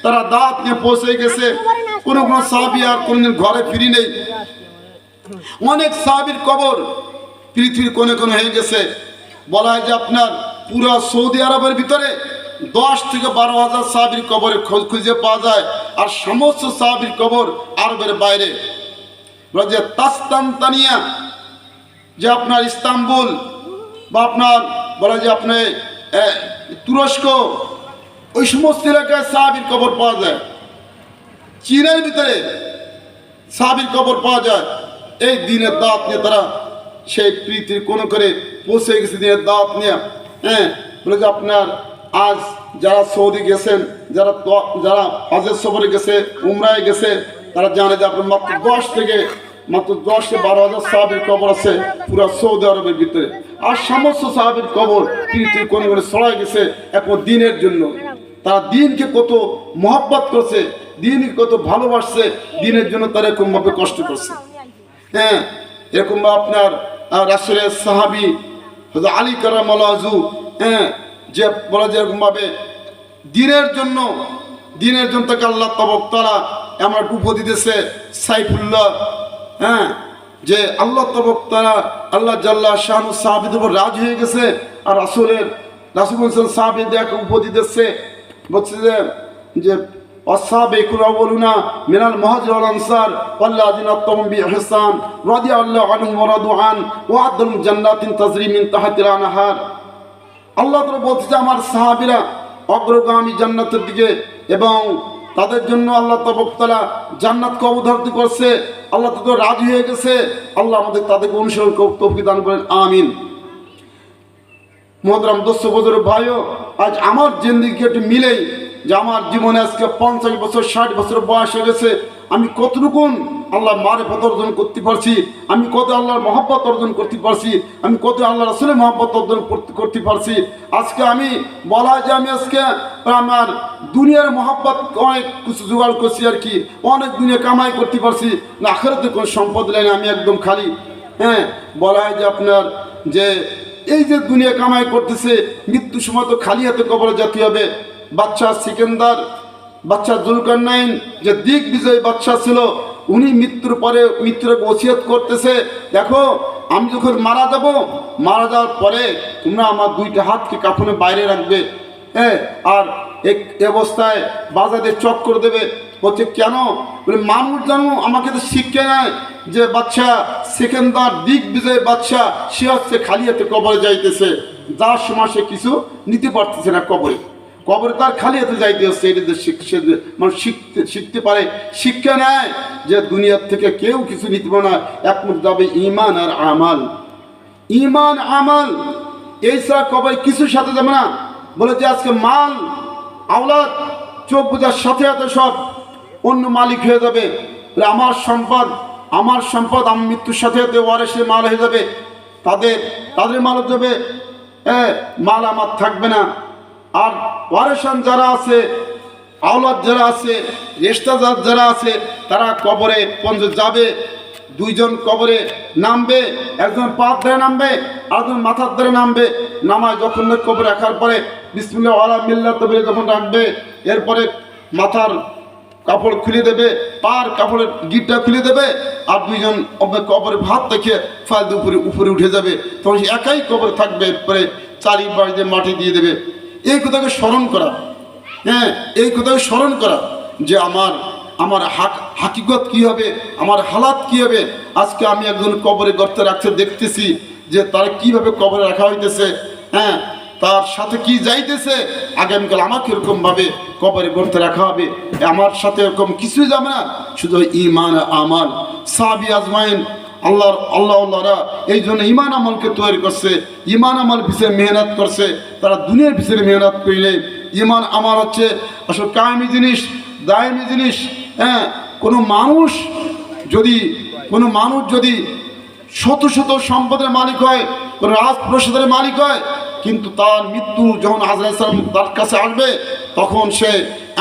তারা দাঁত নিয়ে পৌঁছে গেছে। কোনো সাহাবী আর কোনদিন ঘরে ফিরি নেই। অনেক সাহাবীর কবর পৃথিবীর কোনে কোনে হয়ে গেছে। বলা হয় যে আপনার পুরো সৌদি আরবের ভিতরে 10 থেকে 12,000 সাহাবীর কবরে খুঁজে পাওয়া যায়। আর সমস্ত সাহাবীর কবর আরবের বাইরে, যে তাস্তানতানিয়া, যে আপনার ইস্তাম্বুল বা আপনার বলা যে আপনি তুরস্ক, ওই সমস্ত এলাকায় সাহাবীর কবর পাওয়া যায়। চীনের ভিতরে সাহাবীর কবর পাওয়া যায়। এই দিনের দাওয়াত নিয়ে তারা সেই পৃথিবীর কোন করে পৌঁছে গেছে দিনের দাওয়াত নিয়ে। বলে যে আপনার আজ যারা সৌদি গেছেন, যারা হজের সফরে গেছে, উমরায় গেছে, তারা জানে যে আপনার মাত্র 10 থেকে 12,000 সাহাবীর কবর আছে পুরো সৌদি আরবের ভিতরে। আর সমস্ত সাহাবীর কবর পৃথিবীর কোন করে ছড়ায় গেছে এখন দিনের জন্য। তারা দিনকে কত মহব্বত করছে, দিনকে কত ভালোবাসছে, দিনের জন্য তারা এরকমভাবে কষ্ট করছে। এরকম আপনার রাসূলের সাহাবী হযরত আলী কারামাল্লাহু ওয়াজহু, যে বলা যায় এরকমভাবে দিনের জন্য তাকে আল্লাহ তাবারক তাআলা এমন একটা উপাধি দিয়েছে সাইফুল্লাহ। যে আল্লাহ তাবারক তাআলা আল্লাহ জাল্লা শানু সাহাবীদের উপর রাজি হয়ে গেছে। আর রাসূল সাহাবীদের একটা উপাধি দিচ্ছে, বলছে যে والسابقون الأولون من المهاجرين والأنصار والذين اتبعوهم بإحسان رضي الله عنهم ورضوا عنه وأعد لهم جنات تجري من تحتها الأنهار। আল্লাহ তাআলা বলছে আমার সাহাবীরা অগ্রগামী জান্নাতের দিকে, এবং তাদের জন্য আল্লাহ তাবারক তাআলা জান্নাতকে অবধারিত করছে। আল্লাহ তাআলা রাজি হয়ে গেছে। আল্লাহ আমাদের তাদেরকে অনুসরণ করতে তৌফিক দান করেন, আমিন। মুহতারাম দোস্ত বুজুর্গ ভাইও, আজ আমার জিন্দেগি একটু মিলেই যে আমার জীবনে আজকে 50 বছর 60 বছর বয়স হয়ে গেছে, আমি কতটুকু আল্লাহ মারিফত অর্জন করতে পারছি, আমি কত আল্লাহর মহব্বত অর্জন করতে পারছি, আমি কত আল্লাহ রাসূলের মহব্বত অর্জন করতে পারছি। আজকে আমি বলা হয় যে আমি আজকে আমার দুনিয়ার মহব্বত অনেক কিছু জোগাড় করছি, আর কি অনেক দুনিয়া কামাই করতে পারছি না, আখিরাতে কোনো সম্পদ নেই, আমি একদম খালি। বলা হয় যে আপনার যে এই যে দুনিয়া কামাই করতেছে, মৃত্যুর সময় তো খালি হাতে কবরে যেতে হবে। বাচ্চা সিকান্দার, বাচ্চা জুলকারনাইন যে দিগ্বিজয়ী বাচ্চা ছিল, উনি মৃত্যুর পরে মৃত্যুর ওসিয়ত করতেছে, দেখো আমি যখন মারা যাওয়ার পরে তোমরা আমার 2টা হাতকে কাফনের বাইরে রাখবে, আর এক অবস্থায় বাজারে চক্কর দেবে। বলছে কেন? বলে মানুষ যেন আমাকে তো শিক্ষা নেয় যে বাচ্চা সিকান্দার দিগ্বিজয়ী বাচ্চা, সে হচ্ছে খালি হাতে কবরে যাইতেছে, যার সময় সে কিছু নিতে পারতেছে না, কবরে তার খালি হাতে যাইতে হচ্ছে। এটা মানুষ শিখতে পারে, শিক্ষা নেয় যে দুনিয়ার থেকে কেউ কিছু নিতে পারে না, একমাত্র যাবে ঈমান আর আমাল। এই ছাড়া কবরে কিছুর সাথে যাবে না। বলে যে আজকে মাল আওলাদ চোখ বোঝার সাথে সাথে সব অন্য মালিক হয়ে যাবে। আমার সম্পদ আমার মৃত্যুর সাথে সাথে ওয়ারিসের মাল হয়ে যাবে, তাদের মাল হয়ে যাবে, মাল আমার থাকবে না। আর ওয়ারিসান যারা আছে, আওলাদ যারা আছে, রিশতেদার যারা আছে, তারা কবরে যাবে। 2 জন কবরে নামবে, একজন পাত ধরে নামবে, আরেকজন মাথার ধরে নামবে। নামায় যখন কবরে রাখার পরে বিসমিল্লাহ ওয়ালা মিল্লাত বলে যখন রাখবে, এরপরে মাথার কাপড় খুলে দেবে, পার কাপড়ের গিটটা খুলে দেবে, আর 2 জন কবরে ভাত দেখে ফাল উপরে উঠে যাবে। তখন একাই কবরে থাকবে, এরপরে চারিপাশ দিয়ে মাটি দিয়ে দেবে। এই কথাকে স্মরণ করা, এই কথাকে স্মরণ করা যে আমার হাকিকত কি হবে, আমার হালাত কি হবে, আজকে আমি একজন কবরে গর্তে রাখতে দেখতেছি যে তারা কিভাবে কবরে রাখা হইতেছে, হ্যাঁ, তার সাথে কি যাইতেছে, আগামীকাল আমাকে এরকম ভাবে কবরে গর্তে রাখা হবে, আমার সাথে এরকম কিছুই যাবে না, শুধু ঈমান আমাল। সাহাবী আজমাইন আল্লাহরা এই জন্য ঈমান আমলকে তৈরি করছে, ঈমান আমল পিছনে মেহনত করছে। তারা দুনিয়ার পিছনে মেহনত করলে ঈমান আমল হচ্ছে আসলে কায়েমি জিনিস, দায়েমি জিনিস। হ্যাঁ, কোনো মানুষ যদি শত শত সম্পদের মালিক হয়, কোনো রাজপ্রসাদের মালিক হয়, কিন্তু তার মৃত্যু যখন আজরাইল সালাম তার কাছে আসবে, তখন সে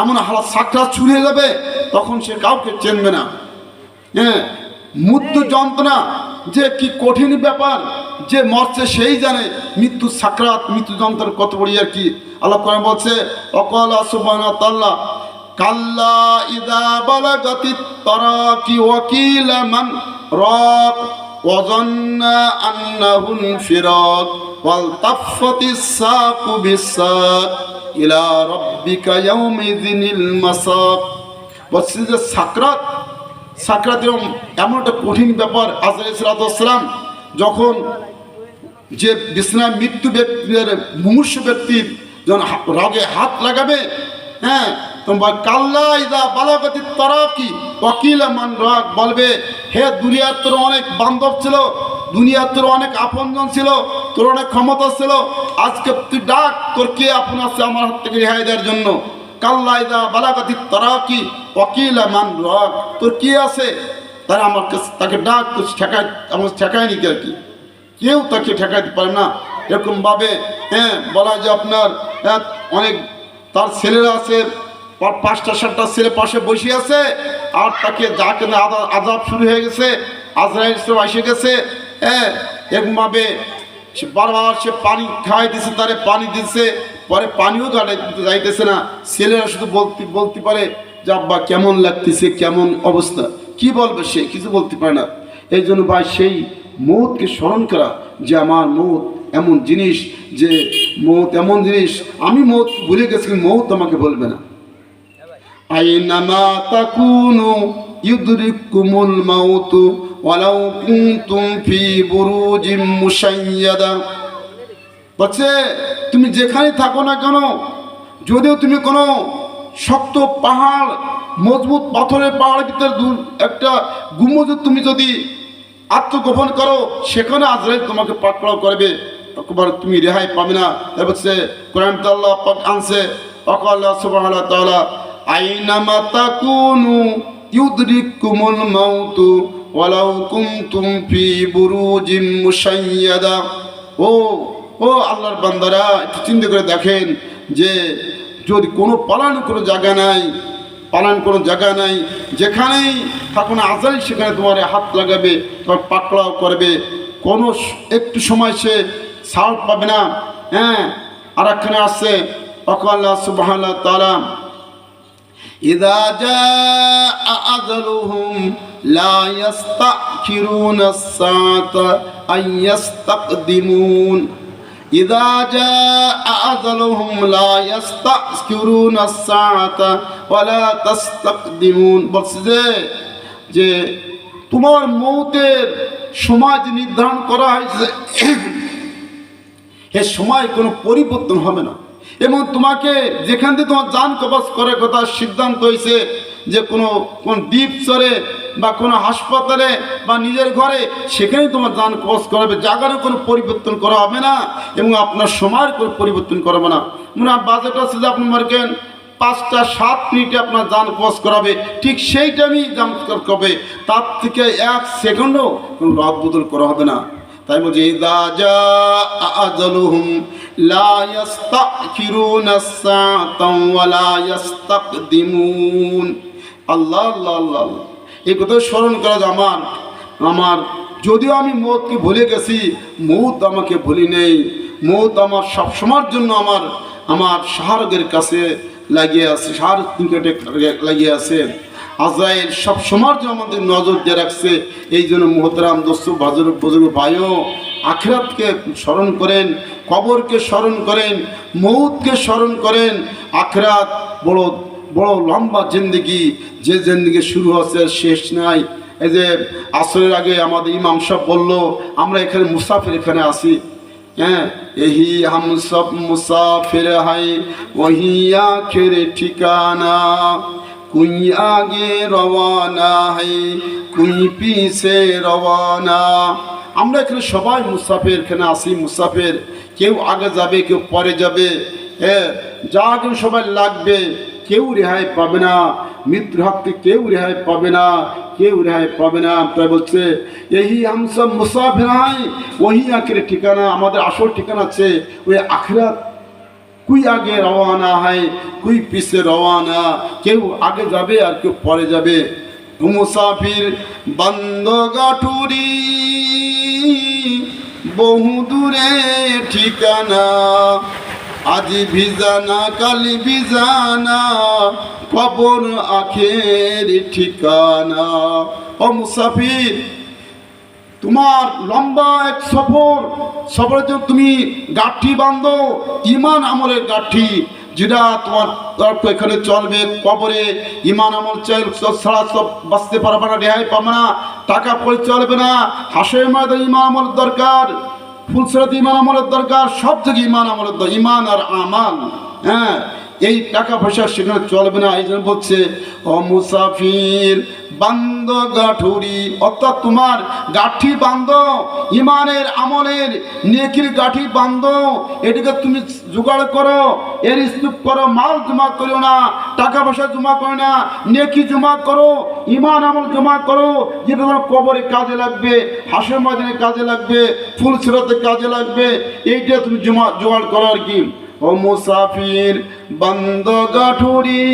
এমন হালাত সাকরাত শুরু হয়ে যাবে, তখন সে কাউকে চেনবে না। হ্যাঁ, মৃত্যু যন্ত্রণা যে কি কঠিন ব্যাপার, যে মরছে সেই জানে মৃত্যু সাকরাত, মৃত্যু যন্ত্রণা কত বড় আর কি। আল্লাহ কোরআন বলছে, অকালা সুবহানাহু ওয়া তাআলা কাল্লা ইযা বালাগাতিত তারাকি ওয়াকিলা মান রাক ওয়া যান্না আন্নাহুল ফিরাক ওয়াল তাফাতিস সাকু বিসাক ইলা রাব্বিকা ইয়াউমিযিনিল মাসাক। বলছে যে সাকরাত এমন একটা কঠিন ব্যাপার। আজরাইল সালাম যখন যে বিছনায় মৃত্যু ব্যক্তির মুমূর্ষ ব্যক্তির যখন রাগে হাত লাগাবে, হ্যাঁ, তোমার কাল্লা ইযা বালাগাতিত তারাকি ওয়াকিলা মান রাক, বলবে হে দুনিয়ার তোর অনেক বান্ধব ছিল, দুনিয়ার তোর অনেক আপনজন ছিল, তোর অনেক ক্ষমতা ছিল, আজকে তুই ডাক তোর কে আপন আছে আমার হাত থেকে রেহাই দেওয়ার জন্য। কাল্লা ইযা বালাগাতিত তারাকি ওয়াকিলা মান রাক, তোর কি আছে, তারা আমার কাছে তাকে ডাক, তো ঠেকায় নিতে আর কি, কেউ তাকে ঠেকাইতে পারে না। এরকমভাবে হ্যাঁ বলা যায় আপনার অনেক তার ছেলেরা আছে, 5টা 7টা ছেলে পাশে বসে আছে, আর তাকে যাকে আযাব শুরু হয়ে গেছে, আজরাইল এসে গেছে। হ্যাঁ, এরকমভাবে বারবার সে পানি খাওয়াই দিচ্ছে, তারে পানি দিচ্ছে, পরে পানিও যাইতেছে না। ছেলেরা শুধু বলতে পারে যে আব্বা কেমন লাগতেছে, কেমন অবস্থা, কি বলবে, সে কিছু বলতে পারে না। এই জন্য ভাই সেই মৌতকে স্মরণ করা যে আমার মৌত এমন জিনিস, যে মৌত এমন জিনিস, আমি মৌত ভুলে গেছি, মৌত আমাকে বলবে না। আইনামা তাকুনু ইউদরিকুমুল মাউতু ওয়ালাউ কুনতুম ফি বুরুজিম মুশাইয়াদা। বলছে তুমি যেখানে থাকো না কেন, যদিও তুমি কোনো শক্ত পাহাড়, মজবুত পাথরের পাহাড়ের ভিতরে একটা গুম্বজে তুমি যদি আত্মগোপন করো, সেখানে আজরাইল তোমাকে পাকড়াও করবে, তুমি রেহাই পাবে না। তারপর সে কোরআন আল্লাহ পাক আনছে, আল্লাহ সুবহানাহু ওয়া তাআলা আইনামা তাকুনু ইউদরিকুমুল মাউতু ওয়ালাউ কুনতুম ফি বুরুজিম মুশাইয়াদা। ও আল্লাহর বান্দারা, একটু চিন্তা করে দেখেন যে যদি কোনো পালানোর কোনো জায়গা নাই, যেখানেই থাকো না আজরাইল সেখানে তোমার হাত লাগাবে, তোমার পাকড়াও করবে, কোনো একটু সময় সে ছাড় পাবে না। হ্যাঁ, আর একখানে আসছে আল্লাহ সুবহানাহু ওয়া তাআলা ইযা জাআ আযালুহুম লা ইস্তাখিরুনা আস-সাআতা আন ইস্তাকদিমুন। ইযা জাআ আযালুহুম লা ইস্তাখিরুনা আস-সাআতা ওয়া লা তাস্তাকদিমুন। বলছে যে তোমার মৌতের সময় যে নির্ধারণ করা হয়েছে, এ সময় কোনো পরিবর্তন হবে না। এবং তোমাকে যেখান থেকে তোমার জান কবজ করার কথা সিদ্ধান্ত হয়েছে, যে কোনো দ্বীপ চরে বা কোনো হাসপাতালে বা নিজের ঘরে, সেখানে তোমার জান কবজ করাবে, জায়গারও কোনো পরিবর্তন করা হবে না, এবং আপনার সময়ের কোনো পরিবর্তন করাবে না। মনে হয় বাজেট আছে যে আপনি মার্কেন 5টা 7 মিনিটে আপনার জান কবজ করাবে, ঠিক সেই টাইমেই জান কবজ করবে, তার থেকে 1 সেকেন্ডও কোনো রদ বদল করা হবে না। তাই বলছে ইযা জাআ আযালুহুম লা ইস্তাখিরুনা আস-সাআতা ওয়া লা ইস্তাকদিমুন। আল্লাহ আল্লাহ আল্লাহ, এই কথা স্মরণ করা যে আমার যদিও আমি মৌতকে ভুলে গেছি, মৌত আমাকে ভুলি নেই। মৌত আমার সবসময়ের জন্য আমার শাহরগের কাছে লাগিয়ে আছে, শাহর নিকটে লাগিয়ে আছে। আজরাইল সবসময়ের জন্য আমাদের নজর দিয়ে রাখছে। এই জন্য মুহতারাম দোস্ত বুজুর্গ ভাইও, আখিরাতকে স্মরণ করেন, কবরকে স্মরণ করেন, মৌতকে স্মরণ করেন। আখিরাত বড় বড় লম্বা জিন্দেগি, যে জিন্দেগি শুরু হচ্ছে শেষ নাই। এই যে আসরের আগে আমাদের ইমাম সাহেব বললো আমরা এখানে মুসাফির এখানে আসি। হ্যাঁ, यही हम सब मुसाफिर है वही आखिर ठिकाना, कोई आगे रवाना है कोई पीछे रवाना। আমরা এখানে সবাই মুসাফির, এখানে আসি মুসাফির, কেউ আগে যাবে কেউ পরে যাবে। হ্যাঁ, যা কেউ সবাই লাগবে, কেউ রেহাই পাবে না, মৃত্যুর হাত থেকে কেউ রেহাই পাবে না, কেউ রেহাই পাবে না। তাই বলছে এই हम सब मुसाफिर हैं वही आखिर ঠিকানা, আমাদের আসল ঠিকানা আছে ওই আখিরাত। कोई आगे रवाना है कोई पीछे रवाना, কেউ আগে যাবে আর কেউ পরে যাবে। মুসাফির বন্ধ গাঠুরি বহু দূরে ঠিকানা, আজ ভিজানা কাল ভিজানা কবর আখের ঠিকানা। ও মুসাফির, তোমার লম্বা এক সফরের জন্য তুমি গাঠি বাঁধো, ইমান আমলের গাঠি, যেটা তোমার এখানে চলবে কবরে। ইমান আমল ছাড়া সব বাঁচতে পারবে না, রেহাই পাবে না, টাকা পয়সা চলবে না। হাসের ময়দানে ইমান আমলের দরকার, ফুলসরাতে ইমান আমলের দরকার, সব জায়গায় ইমান আমলের দরকার, ইমান আর আমাল। হ্যাঁ, এই টাকা পয়সা সেখানে চলবে না। এই জন্য বলছে ও মুসাফির বান্ধ গাঠুরি, অর্থাৎ তোমার গাঠি বান্ধ, ইমানের আমলের নেকির গাঠি বান্ধ, এটাকে তুমি জোগাড় করো, এর স্তূপ করো, মাল জমা করো না, টাকা পয়সা জমা করো না, নেকি জমা করো, ইমান আমল জমা করো, যেটা তোমার কবরে কাজে লাগবে, হাসের ময়দানে কাজে লাগবে, ফুলসিরাতে কাজে লাগবে, এইটা তুমি জোগাড় করো আর কি। ও মুসাফির বন্ধ গাঠুরি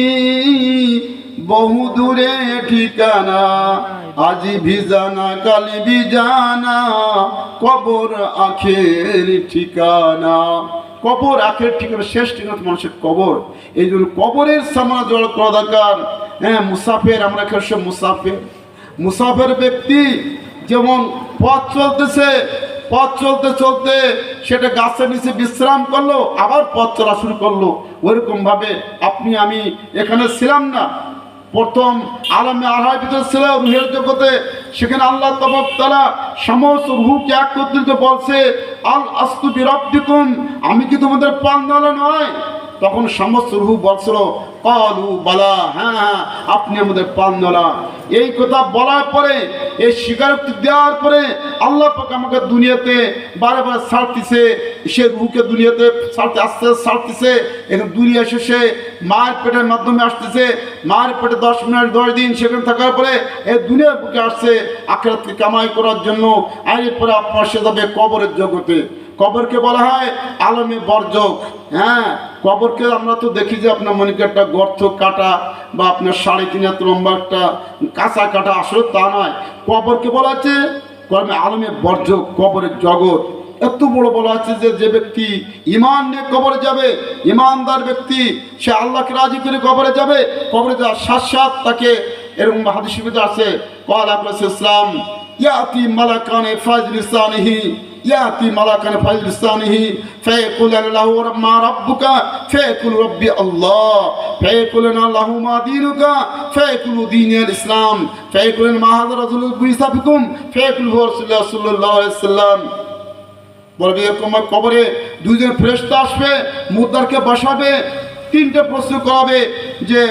বহু দূরে ঠিকানা, আজি ভিজানা কাল ভিজানা কবর আখের ঠিকানা। কবর আখের ঠিকানা, শেষ ঠিকানা মানুষের কবর। এই জন্য কবরের সামনে জড় করা দরকার। হ্যাঁ, মুসাফির, আমরা সব মুসাফির। মুসাফির ব্যক্তি যেমন পথ চলতেছে, পথ চলতে চলতে সেটা গাছের নিচে বিশ্রাম করলো, আবার পথ চলা শুরু করলো। ওইরকম ভাবে আপনি আমি এখানে ছিলাম না, প্রথম আলমে আরহার ভিতরে ছিল রুহের জগতে, সেখানে আল্লাহ তাআলা সমস্ত রুহকে একত্রিত বলছে আল আস্তু বিরাব্বিকুম, আমি কি তোমাদের পালনওয়ালা নয়? তখন সমস্ত রুহ বলছিল কালু বালা, হ্যাঁ হ্যাঁ আপনি আমাদের পালনওয়ালা। এই কথা বলার পরে, এই স্বীকারোক্তি দেওয়ার পরে আল্লাহ পাক আমাকে দুনিয়াতে বারে বারে ছাড়তেছে, সে রুহকে দুনিয়াতে ছাড়তে আস্তে আস্তে ছাড়তেছে। এখন দুনিয়া শেষে মায়ের পেটের মাধ্যমে আসতেছে, মায়ের পেটে 10 মিনিট 10 দিন সেখানে থাকার পরে এই দুনিয়ার বুকে আসছে আখিরাতকে কামাই করার জন্য। আর এরপরে আপনার সে যাবে কবরের জগতে। কবরকে বলা হয় আলমে বরজক। হ্যাঁ, কবরকে আমরা তো দেখি যে আপনার মনে একটা গর্ত কাটা বা আপনার 3.5 হাত লম্বা একটা কাঁচা কাটা, আসলে তা নয়। কবরকে বলা হচ্ছে আলমে বরজক, কবরের জগৎ। এত বড় বলা আছে যে ব্যক্তি ইমান নিয়ে কবরে যাবে, ইমানদার ব্যক্তি, সে আল্লাহকে রাজি করে কবরে যাবে। কবরে যাওয়ার সাথ সাথ তাকে এরকম হাদিসে আছে ক্বাল ইসলাম ইয়াতি মালাকানে ফাজলিসানিহি, ইয়াতি মালাকানে ফাজলিসানিহি ফায়াকুল লাহু মা রাব্বুকা ফায়াকুল রাব্বি আল্লাহ ফায়াকুল লাহু মা দীনুকা ফায়াকুল দীনুল ইসলাম ফায়াকুল মা হাযা রাসূলুল বুইসা বিকুম ফায়াকুল রাসূলুল্লাহ সাল্লাল্লাহু আলাইহি ওয়াসাল্লাম। বলবে এরকম কবরে দুইজন ফেরেশতা আসবে, মুর্দারকে বসাবে, 3টে প্রশ্ন করাবে যে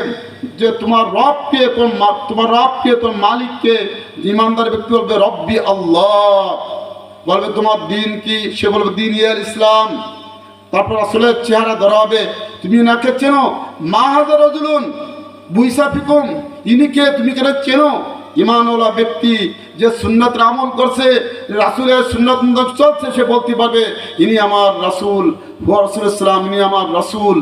যে তোমার রব কে, তোমার রব কে, তোমার মালিক কে? ইমানদার ব্যক্তি বলবে রব্বি আল্লাহ। বলবে তোমার দিন কি? সে বলবে দীনুল ইসলাম। তারপর রাসূলের চেহারা ধরা হবে, তুমি নাকে চেনো? মা হাযা রাজুলুন বুইসা ফিকুম, ইনি কে, তুমি কেন চেনো? ইমানওয়ালা ব্যক্তি যে সুন্নাতের আমল করছে, রাসূলের সুন্নাত মুতাবিক চলছে, সে বলতে পারবে ইনি আমার রাসূল, হুয়া রাসূলুল্লাহ সাল্লাল্লাহু আলাইহি ওয়াসাল্লাম, ইনি আমার রাসূল।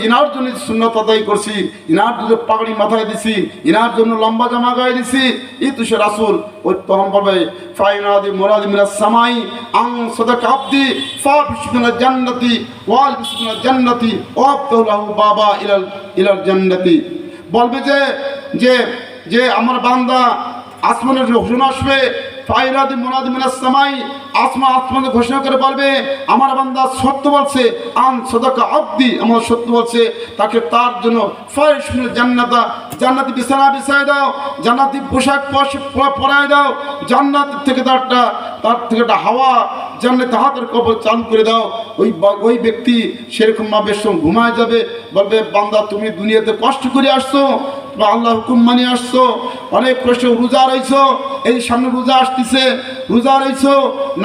ইনার জন্য সুন্নাত আদায় করছি, ইনার জন্য পাগড়ি মাথায় দিছি, ইনার জন্য লম্বা জামা গায়ে দিছি, এই তো সে রাসূল। ওই তখন বলবে ফাইনাদি মুরাদি মিনাস সামাই আন সাদাকা আবদি ফাবিশমিনাল জান্নাতি ওয়াল বিসমিনাল জান্নাতি ওয়াফতাহু লাহু বাবা ইলাল জান্নাতি। বলবে যে যে যে আমার বান্দা আসমানের লোকজন আসবে, ফাইরাদি মুনাদি মিনাস সামাই, আসমান ঘোষণা করে বলবে আমার বান্দা সত্য বলছে, আন সাদাকা আব্দি, আমার সত্য বলছে, তাকে তার জন্য ফারিশুল জান্নাতা, জান্নাতি বিছানা বিছায় দাও, জান্নাতি পোশাক পরায় দাও, জান্নাত থেকে তার থেকে একটা হাওয়া জান্নাতে হাতের কবর চালু করে দাও। ওই ব্যক্তি সেরকম ভাবে ঘুমায় যাবে, বলবে বান্দা তুমি দুনিয়াতে কষ্ট করে আসছো, বা আল্লাহ হুকুম মানি আসছো, অনেক কষ্ট, রোজা রয়েছো, এই সামনে রোজা আসতেছে, রোজা রয়েছো,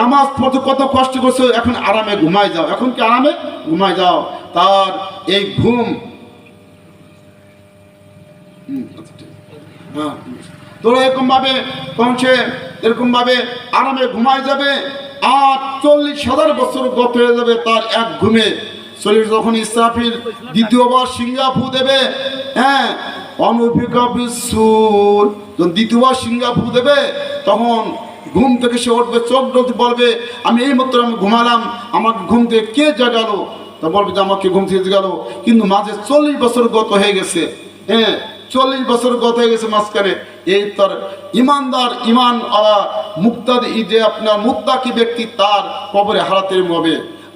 নামাজ পড়তে কত কষ্ট করছো, এখন আরামে ঘুমায় যাও, এখন কি আরামে ঘুমায় যাও। তার এই ঘুম তো এরকম ভাবে আরামে ঘুমায় যাবে। আর 40,000 বছর গত হয়ে যাবে তার এক ঘুমে। যখন ইসরাফিল দ্বিতীয়বার সিংহা ফু দেবে, হ্যাঁ, যখন দ্বিতীয়বার সিংহা ফু দেবে, তখন ঘুম থেকে সে উঠবে, চোখ ডলতে বলবে আমি এইমাত্র আমি ঘুমালাম, আমাকে ঘুম থেকে কে জাগালো? তা বলবে যে আমাকে ঘুম থেকে জাগালো, কিন্তু মাঝে 40 বছর গত হয়ে গেছে। হ্যাঁ, 40 বছর গত হয়ে গেছে মাঝখানে। এই তার ইমানদার, ইমান আলা মুক্তাদি, যে আপনার মুত্তাকি ব্যক্তি, তার কবরে হারাতে হবে।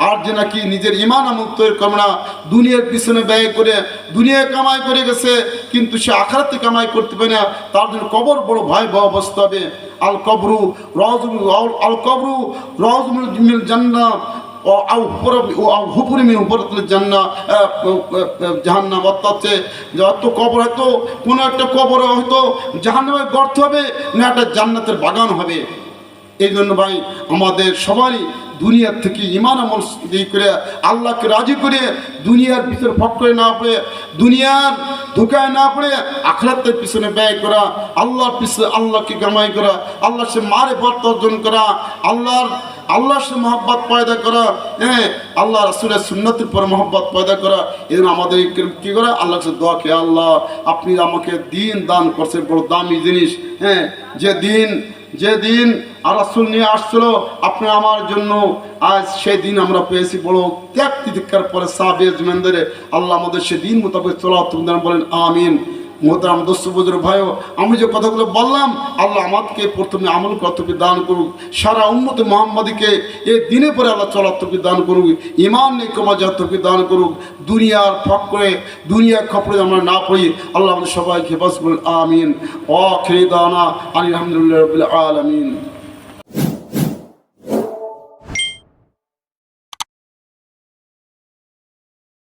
আর যে নাকি নিজের ইমান আমল তৈরি করে না, দুনিয়ার পিছনে ব্যয় করে দুনিয়া কামাই করে গেছে, কিন্তু সে আখিরাতে কামাই করতে পারে না, তার জন্য কবর বড় ভয়াবহ অবস্থা হবে। আল কবরু রাউজুল জান্নাহ জাহান্নাম, অর্থাৎ যত কবর হয়তো কোনো একটা কবর হয়তো জাহান্নামের গর্ত হবে, না একটা জান্নাতের বাগান হবে। এই জন্য ভাই আমাদের সবারই দুনিয়ার থেকে ইমান আমল করে আল্লাহকে রাজি করে দুনিয়ার ভিতরে ফট করে না পড়ে, দুনিয়ার ধোকায় না পড়ে আখিরাতের পিছনে ব্যয় করা, আল্লাহর পিছনে আল্লাহকে কামাই করা, আল্লাহর সে মারিফত অর্জন করা, আল্লাহর সে মহব্বত পয়দা করা, হ্যাঁ, আল্লাহ রাসূলের সুন্নতের পর মহব্বত পয়দা করা। এই জন্য আমাদের কী করা, আল্লাহর কাছে দোয়া কে আল্লাহ আপনি আমাকে দিন দান করছেন, বড় দামি জিনিস। হ্যাঁ, যে দিন আর রাসূল নিয়ে আসছিল আপনি আমার জন্য, আজ সেই দিন আমরা পেয়েছি বড় ত্যাগ তিতিক্ষার পরে সাহাবে জমেন্দারে। আল্লাহ আমাদের সে দিন মোতাবেক চলা তুমি বলেন আমিন। মোহতারাম দোস্ত বুজুর্গ ভাইও, আমি যে কথাগুলো বললাম, আল্লাহ আমাদেরকে প্রথমে আমল কর্তব্য দান করুক, সারা উম্মতে মুহাম্মাদীকে এই দিনে পরে আল্লাহ চলার তৌফিক দান করুক, ইমান নিয়ে কমা যাওয়ার তৌফিক দান করুক, দুনিয়ার ফকরে দুনিয়ার খপরে আমরা না পড়ি। আল্লাহ আমাদের সবাইকে হেফাজত করুন, আমিন। আখিরি দাওয়ানা আলহামদুলিল্লাহি রাব্বিল আলামিন।